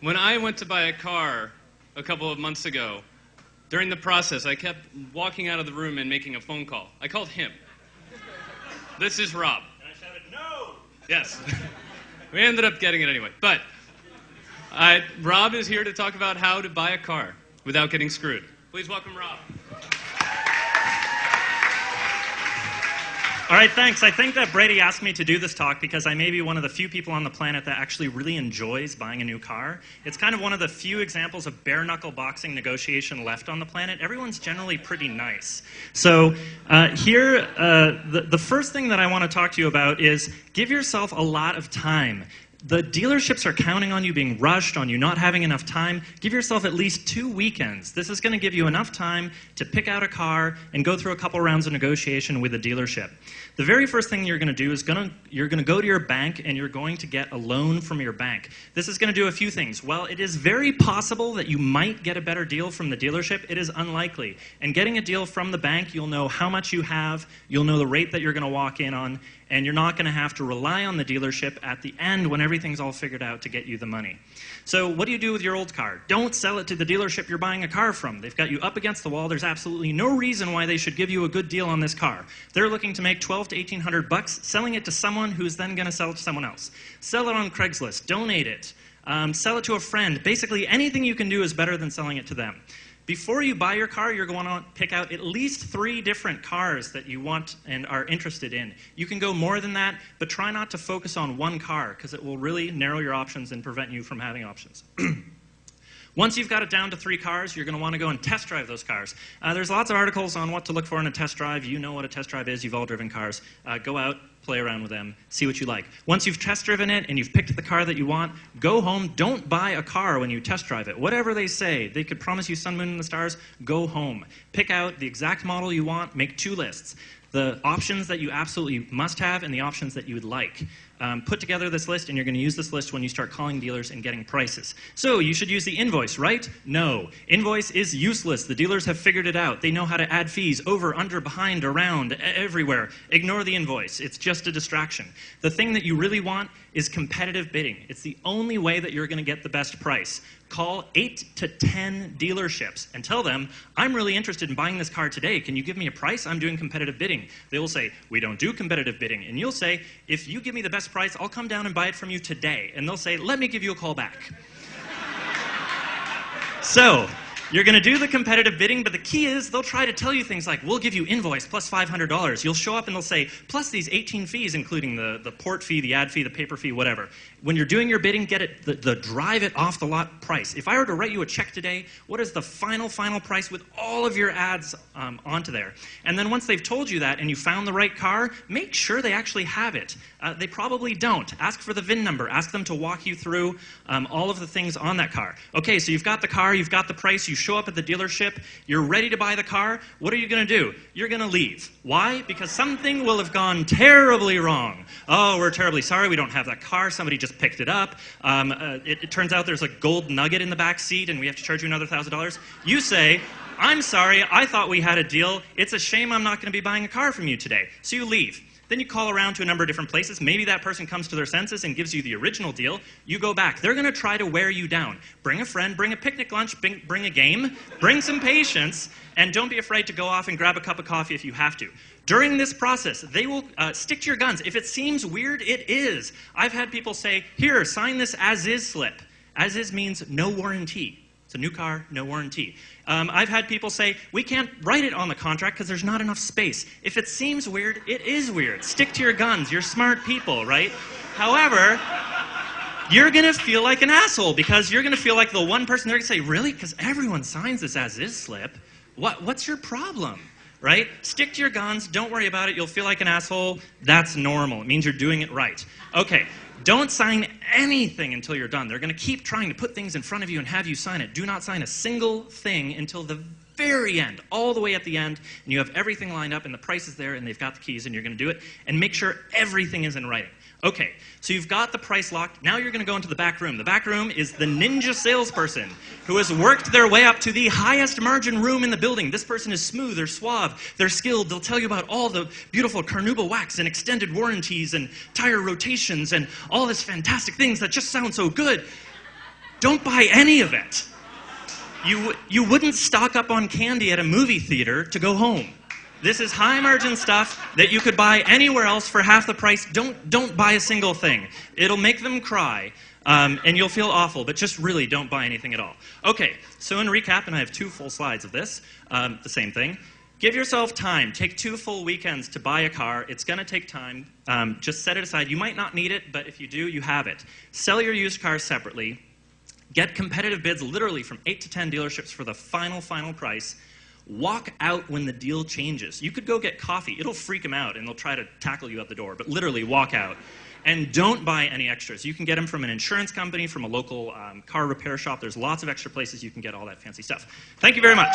When I went to buy a car a couple of months ago, during the process, I kept walking out of the room and making a phone call. I called him. This is Rob. And I shouted, no! Yes. We ended up getting it anyway. But Rob is here to talk about how to buy a car without getting screwed. Please welcome Rob. All right, thanks. I think that Brady asked me to do this talk because I may be one of the few people on the planet that actually really enjoys buying a new car. It's kind of one of the few examples of bare-knuckle boxing negotiation left on the planet. Everyone's generally pretty nice. So here, the first thing that I want to talk to you about is give yourself a lot of time. The dealerships are counting on you being rushed, on you not having enough time. Give yourself at least 2 weekends. This is going to give you enough time to pick out a car and go through a couple rounds of negotiation with a dealership. The very first thing you're going to do is you're going to go to your bank and you're going to get a loan from your bank. This is going to do a few things. While it is very possible that you might get a better deal from the dealership, it is unlikely. And getting a deal from the bank, you'll know how much you have, you'll know the rate that you're going to walk in on, and you're not going to have to rely on the dealership at the end when everything's all figured out to get you the money. So what do you do with your old car? Don't sell it to the dealership you're buying a car from. They've got you up against the wall. There's absolutely no reason why they should give you a good deal on this car. They're looking to make $1,200 to $1,800 selling it to someone who's then going to sell it to someone else. Sell it on Craigslist. Donate it. Sell it to a friend. Basically, anything you can do is better than selling it to them. Before you buy your car, you're going to pick out at least 3 different cars that you want and are interested in. You can go more than that, but try not to focus on one car because it will really narrow your options and prevent you from having options. Once you've got it down to 3 cars, you're going to want to go and test drive those cars. There's lots of articles on what to look for in a test drive. You know what a test drive is. You've all driven cars. Go out, play around with them, see what you like. Once you've test driven it and you've picked the car that you want, go home. Don't buy a car when you test drive it. Whatever they say, they could promise you sun, moon, and the stars, go home. Pick out the exact model you want. Make 2 lists. The options that you absolutely must have and the options that you would like. Put together this list, and you're going to use this list when you start calling dealers and getting prices. So you should use the invoice, right? No. Invoice is useless. The dealers have figured it out. They know how to add fees over, under, behind, around, everywhere. Ignore the invoice. It's just a distraction. The thing that you really want is competitive bidding. It's the only way that you're going to get the best price. Call 8 to 10 dealerships and tell them, I'm really interested in buying this car today. Can you give me a price? I'm doing competitive bidding. They will say, we don't do competitive bidding. And you'll say, if you give me the best price, I'll come down and buy it from you today. And they'll say, let me give you a call back. So you're going to do the competitive bidding, but the key is they'll try to tell you things like, we'll give you invoice plus $500. You'll show up and they'll say, plus these 18 fees, including the port fee, the ad fee, the paper fee, whatever. When you're doing your bidding, get it the drive it off the lot price. If I were to write you a check today, what is the final price with all of your ads onto there? And then once they've told you that and you found the right car, make sure they actually have it. They probably don't. Ask for the VIN number. Ask them to walk you through all of the things on that car. Okay, so you've got the car, you've got the price, you show up at the dealership, you're ready to buy the car. What are you going to do? You're going to leave. Why? Because something will have gone terribly wrong. Oh, we're terribly sorry, we don't have that car. Somebody just picked it up. It turns out there's a gold nugget in the back seat and we have to charge you another $1,000. You say, I'm sorry, I thought we had a deal. It's a shame I'm not going to be buying a car from you today. So you leave. Then you call around to a number of different places. Maybe that person comes to their senses and gives you the original deal. You go back. They're going to try to wear you down. Bring a friend, bring a picnic lunch, bring a game, bring some patience, and don't be afraid to go off and grab a cup of coffee if you have to. During this process, they will stick to your guns. If it seems weird, it is. I've had people say, here, sign this as-is slip. As-is means no warranty. It's a new car, no warranty. I've had people say, we can't write it on the contract because there's not enough space. If it seems weird, it is weird. Stick to your guns. You're smart people, right? However, you're going to feel like an asshole because you're going to feel like the one person they're going to say, really? Because everyone signs this as-is slip. What's your problem? Right? Stick to your guns. Don't worry about it. You'll feel like an asshole. That's normal. It means you're doing it right. Okay. Don't sign anything until you're done. They're going to keep trying to put things in front of you and have you sign it. Do not sign a single thing until the very end, all the way at the end, and you have everything lined up and the price is there and they've got the keys and you're going to do it, and make sure everything is in writing. Okay, so you've got the price locked. Now you're going to go into the back room. The back room is the ninja salesperson who has worked their way up to the highest margin room in the building. This person is smooth, they're suave, they're skilled. They'll tell you about all the beautiful Carnauba wax and extended warranties and tire rotations and all this fantastic things that just sound so good. don't buy any of it. You wouldn't stock up on candy at a movie theater to go home. This is high-margin stuff that you could buy anywhere else for half the price. Don't buy a single thing. It'll make them cry, and you'll feel awful, but just really don't buy anything at all. Okay, so in recap, and I have 2 full slides of this, the same thing. Give yourself time. Take 2 full weekends to buy a car. It's going to take time. Just set it aside. You might not need it, but if you do, you have it. Sell your used cars separately. Get competitive bids literally from 8 to 10 dealerships for the final price. Walk out when the deal changes. You could go get coffee. It'll freak them out, and they'll try to tackle you at the door, but literally walk out. And don't buy any extras. You can get them from an insurance company, from a local car repair shop. There's lots of extra places you can get all that fancy stuff. Thank you very much.